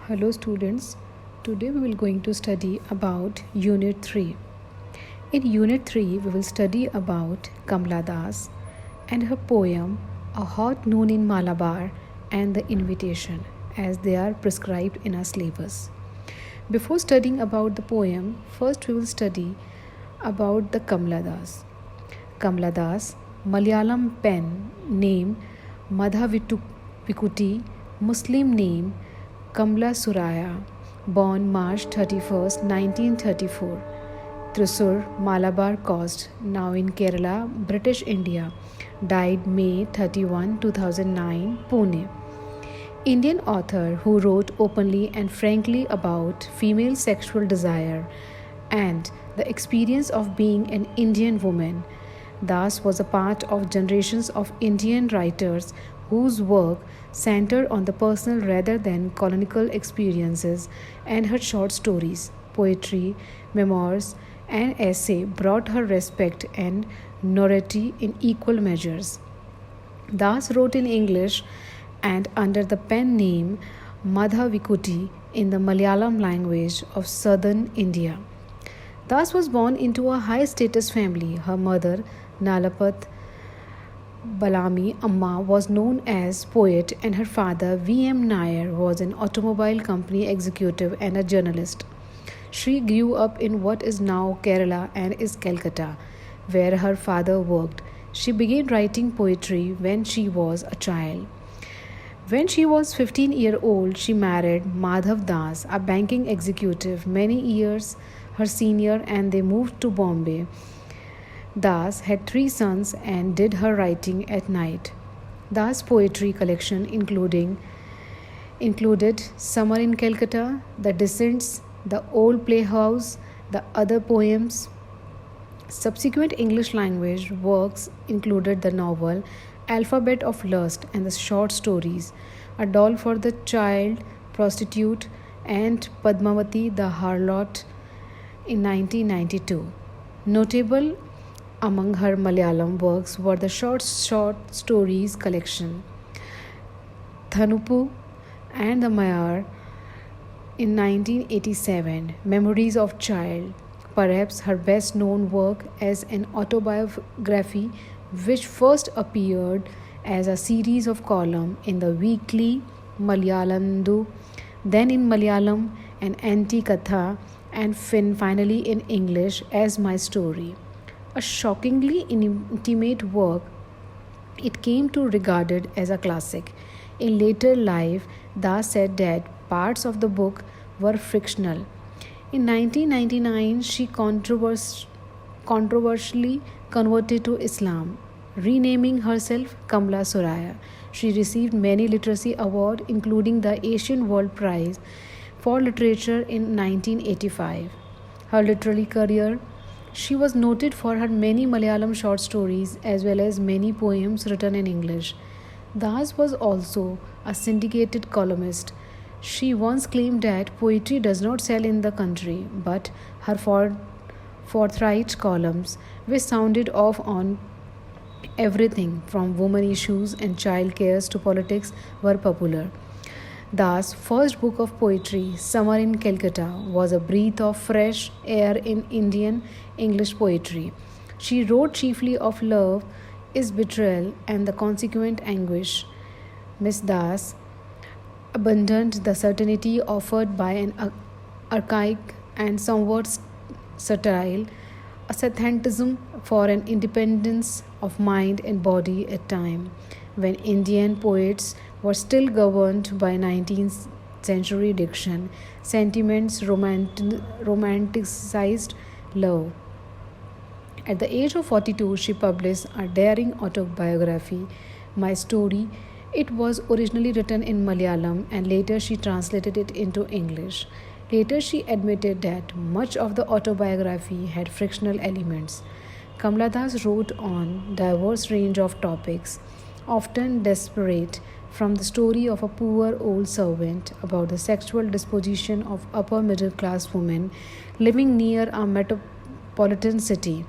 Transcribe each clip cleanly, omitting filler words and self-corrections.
Hello students, today we will going to study about Unit 3. In Unit 3 we will study about Kamala Das and her poem A Hot Noon in Malabar and the Invitation as they are prescribed in our syllabus. Before studying about the poem, first we will study about the Kamala Das. Kamala Das, Malayalam pen name Madhavikuti, Muslim name Kamla Suraya, born March 31st, 1934, Thrissur, Malabar Coast, now in Kerala, British India, died May 31, 2009, Pune. Indian author who wrote openly and frankly about female sexual desire and the experience of being an Indian woman. Das was a part of generations of Indian writers whose work centered on the personal rather than colonial experiences, and her short stories, poetry, memoirs, and essay brought her respect and notoriety in equal measures. Das wrote in English and under the pen name Madhavikuti in the Malayalam language of southern India. Das was born into a high status family. Her mother, Nalapat Balami Amma, was known as poet, and her father, V.M. Nair, was an automobile company executive and a journalist. She grew up in what is now Kerala and is Calcutta, where her father worked. She began writing poetry when she was a child. When she was 15-year-old, she married Madhav Das, a banking executive, many years her senior, and they moved to Bombay. Das had 3 sons and did her writing at night. Das' poetry collection included Summer in Calcutta, The Descents, The Old Playhouse, the other poems. Subsequent English language works included the novel Alphabet of Lust and the short stories A Doll for the Child Prostitute and Padmavati the Harlot in 1992. Notable among her Malayalam works were the short stories collection Thanupu and the Mayar in 1987, Memories of Child, perhaps her best known work as an autobiography which first appeared as a series of columns in the weekly Malayalandu, then in Malayalam and Anti Katha, and finally in English as My Story. A shockingly intimate work, it came to regarded as a classic. In later life, Das said that parts of the book were fictional. In 1999, she controversially converted to Islam, renaming herself Kamla Suraya. She received many literary awards, including the Asian World Prize for Literature in 1985. Her literary career, she was noted for her many Malayalam short stories as well as many poems written in English. Das was also a syndicated columnist. She once claimed that poetry does not sell in the country, but her forthright columns, which sounded off on everything from women issues and child cares to politics, were popular. Das' first book of poetry, Summer in Calcutta, was a breath of fresh air in Indian English poetry. She wrote chiefly of love, its betrayal, and the consequent anguish. Miss Das abandoned the certainty offered by an archaic and somewhat sterile asceticism for an independence of mind and body at time when Indian poets were still governed by 19th century diction, sentiments, romanticized love. At the age of 42, she published a daring autobiography, My Story. It was originally written in Malayalam and later she translated it into English. Later, she admitted that much of the autobiography had frictional elements. Kamala Das wrote on diverse range of topics, often desperate, from the story of a poor old servant about the sexual disposition of upper middle class women living near a metropolitan city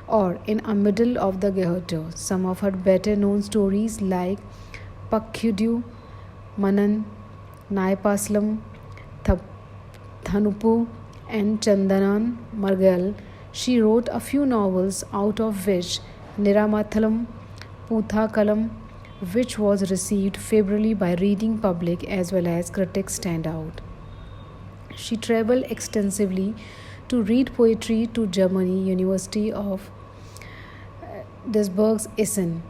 or in a middle of the ghetto. Some of her better known stories like Pakhudu, Manan, Naipaslam, Thap- Thanupu and Chandanan Margal. She wrote a few novels, out of which Niramathalam Puthakalam, which was received favorably by reading public as well as critics, stand out. She traveled extensively to read poetry to Germany, University of Duisburg, Essen.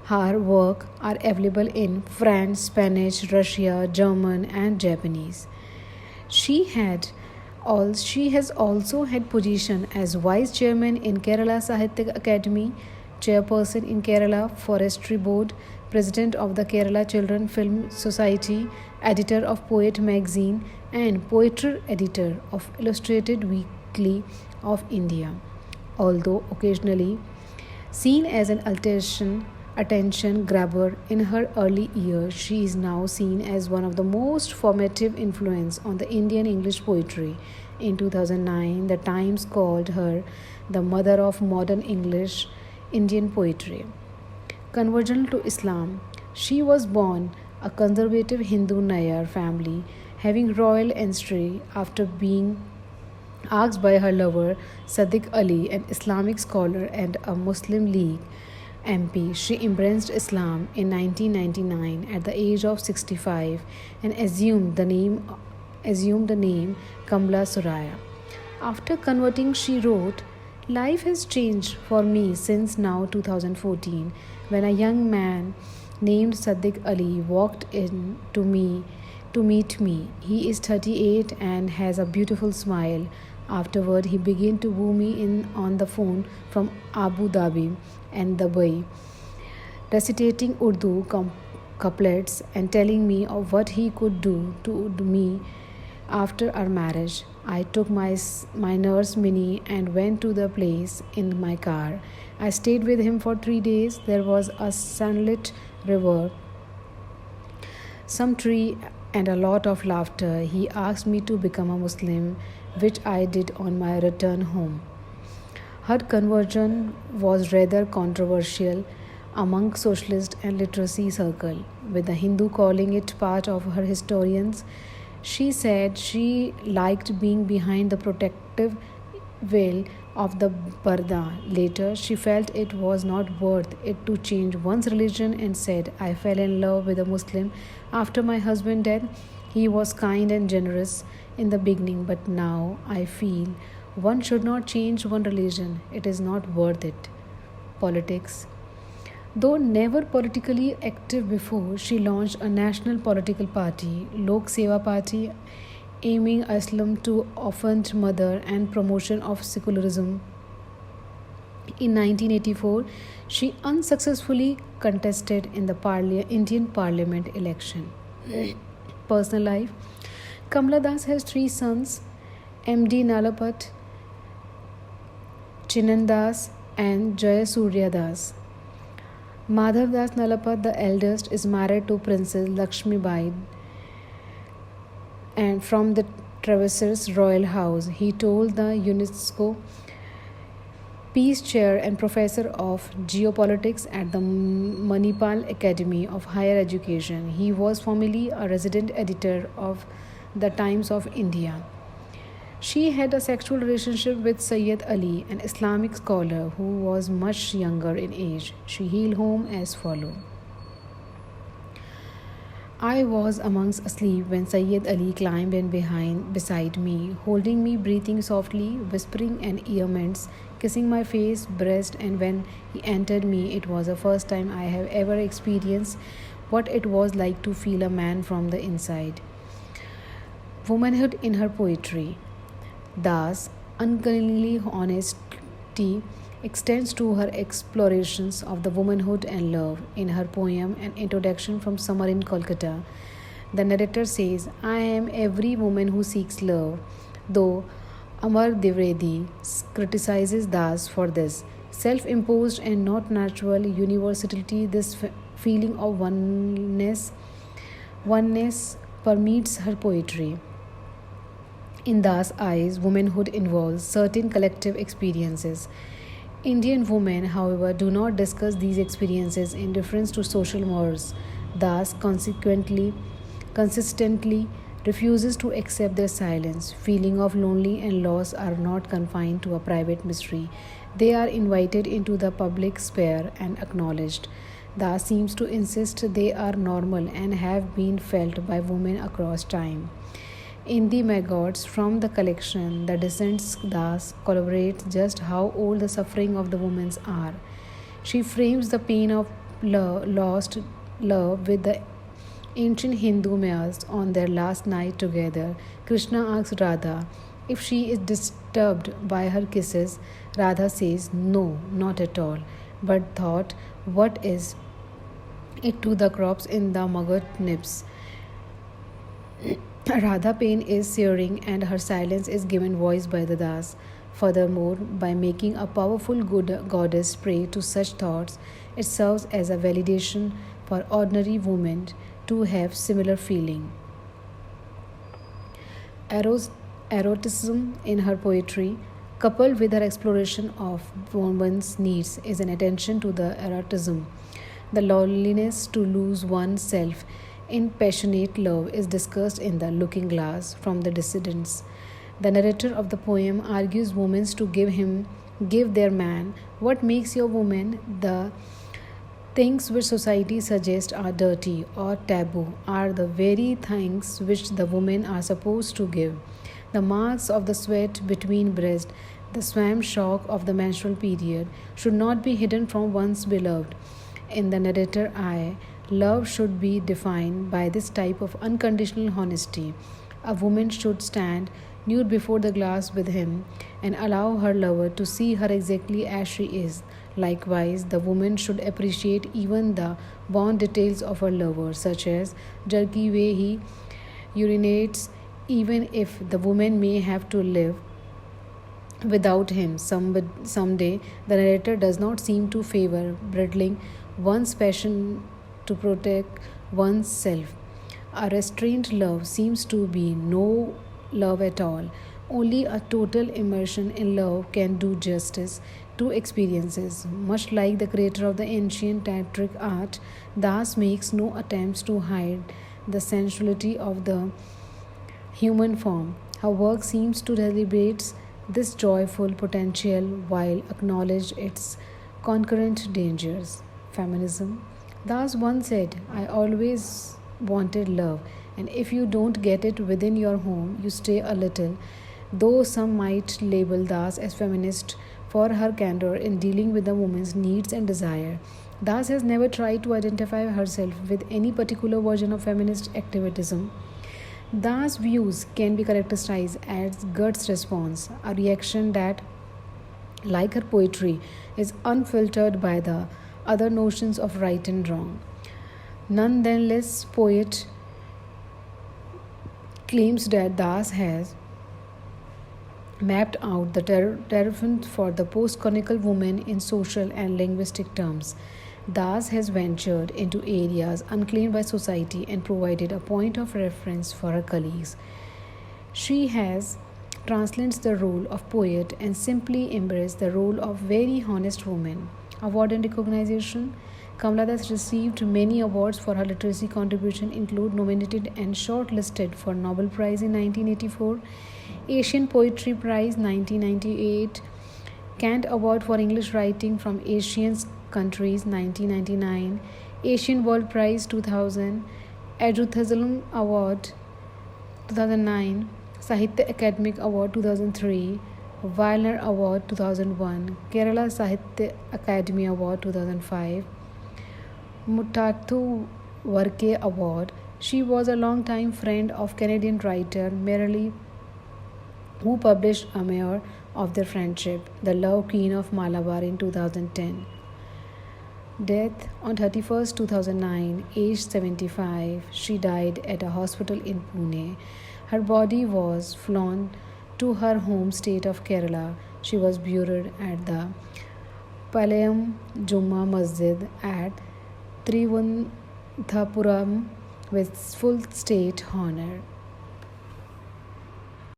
Her work are available in French, Spanish, Russian, German, and Japanese. She had she has also had position as vice chairman in Kerala Sahitya Academy, chairperson in Kerala Forestry Board, president of the Kerala Children Film Society, editor of Poet magazine, and poetry editor of Illustrated Weekly of India. Although occasionally seen as an attention grabber in her early years, she is now seen as one of the most formative influence on the Indian English poetry. In 2009, the Times called her the mother of modern English Indian poetry. Conversion to Islam. She was born a conservative Hindu Nayar family, having royal ancestry after being asked by her lover Sadiq Ali, an Islamic scholar and a Muslim League MP. She embraced Islam in 1999 at the age of 65 and assumed the name Kamla Suraya. After converting, she wrote, "Life has changed for me since now 2014 when a young man named Sadiq Ali walked in to meet me. He is 38 and has a beautiful smile. Afterward, he began to woo me in on the phone from Abu Dhabi and Dubai, recitating Urdu couplets and telling me of what he could do to me after our marriage. I took my nurse Minnie and went to the place in my car. I stayed with him for 3 days. There was a sunlit river, some tree, and a lot of laughter. He asked me to become a Muslim, which I did on my return home." Her conversion was rather controversial among socialist and literacy circle, with the Hindu calling it part of her historians. She said she liked being behind the protective veil of the parda. Later, she felt it was not worth it to change one's religion and said, "I fell in love with a Muslim after my husband's death. He was kind and generous in the beginning, but now I feel one should not change one religion. It is not worth it." Politics. Though never politically active before, she launched a national political party, Lok Seva Party, aiming Islam to orphaned mother and promotion of secularism. In 1984, she unsuccessfully contested in the Indian Parliament election. Personal life. Kamla Das has 3 sons, M.D. Nalapat, Chinan Das, and Jayasuriya Das. Madhav Das Nalapat, the eldest, is married to Princess Lakshmi Bai and from the Traverses Royal House. He told the UNESCO Peace Chair and Professor of Geopolitics at the Manipal Academy of Higher Education. He was formerly a resident editor of the Times of India. She had a sexual relationship with Sayyid Ali, an Islamic scholar who was much younger in age. She hailed home as follows. I was amongst asleep when Sayyid Ali climbed in beside me, holding me, breathing softly, whispering and earments, kissing my face, breast, and when he entered me, it was the first time I have ever experienced what it was like to feel a man from the inside. Womanhood in her poetry. Das' uncannily honesty extends to her explorations of the womanhood and love. In her poem An Introduction from Summer in Kolkata, the narrator says, "I am every woman who seeks love," though Amar Dwivedi criticizes Das for this self-imposed and not natural universality. This feeling of oneness permeates her poetry. In Das' eyes, womanhood involves certain collective experiences. Indian women, however, do not discuss these experiences in reference to social mores. Das consistently refuses to accept their silence. Feeling of lonely and loss are not confined to a private mystery. They are invited into the public sphere and acknowledged. Das seems to insist they are normal and have been felt by women across time. In the maggots from the collection, the descendants thus corroborate just how old the suffering of the women are. She frames the pain of lost love with the ancient Hindu myths on their last night together. Krishna asks Radha if she is disturbed by her kisses. Radha says, "No, not at all." But thought, what is it to the crops in the maggot nips? Radha pain is searing and her silence is given voice by the Das. Furthermore, by making a powerful good goddess prey to such thoughts, it serves as a validation for ordinary women to have similar feeling. Eroticism in her poetry, coupled with her exploration of woman's needs, is an attention to the eroticism. The loneliness to lose oneself in passionate love is discussed in The Looking Glass from the Dissidents. The narrator of the poem argues women to give their man what makes your woman. The things which society suggests are dirty or taboo are the very things which the women are supposed to give. The marks of the sweat between breasts, the swam shock of the menstrual period should not be hidden from one's beloved. In the narrator eye, love should be defined by this type of unconditional honesty. A woman should stand nude before the glass with him and allow her lover to see her exactly as she is. Likewise, the woman should appreciate even the born details of her lover, such as jerky way he urinates, even if the woman may have to live without him someday. The narrator does not seem to favor bridling one's passion to protect one's self. A restrained love seems to be no love at all. Only a total immersion in love can do justice to experiences. Much like the creator of the ancient theatric art, Das makes no attempts to hide the sensuality of the human form. Her work seems to celebrate this joyful potential while acknowledge its concurrent dangers. Feminism. Das once said, "I always wanted love, and if you don't get it within your home, you stay a little." Though some might label Das as feminist for her candor in dealing with the woman's needs and desire, Das has never tried to identify herself with any particular version of feminist activism. Das' views can be characterized as Gert's response, a reaction that, like her poetry, is unfiltered by the other notions of right and wrong. Nonetheless, poet claims that Das has mapped out the terrifying for the post-colonial woman in social and linguistic terms. Das has ventured into areas unclaimed by society and provided a point of reference for her colleagues. She has transcends the role of poet and simply embraced the role of very honest woman. Award and recognition. Kamala Das received many awards for her literacy contribution, include nominated and shortlisted for Nobel Prize in 1984, Asian Poetry Prize 1998, Kant Award for English Writing from Asian Countries 1999, Asian World Prize 2000, Eduthasalam Award 2009, Sahitya Academic Award 2003, Wilner Award 2001, Kerala Sahitya Academy Award 2005, Muttathu Varke Award. She was a long-time friend of Canadian writer Merrily, who published a memoir of their friendship, The Love Queen of Malabar, in 2010. Death on 31st 2009, aged 75. She died at a hospital in Pune. Her body was flown to her home state of Kerala. She was buried at the Palayam Jumma Masjid at Trivandhapuram with full state honor.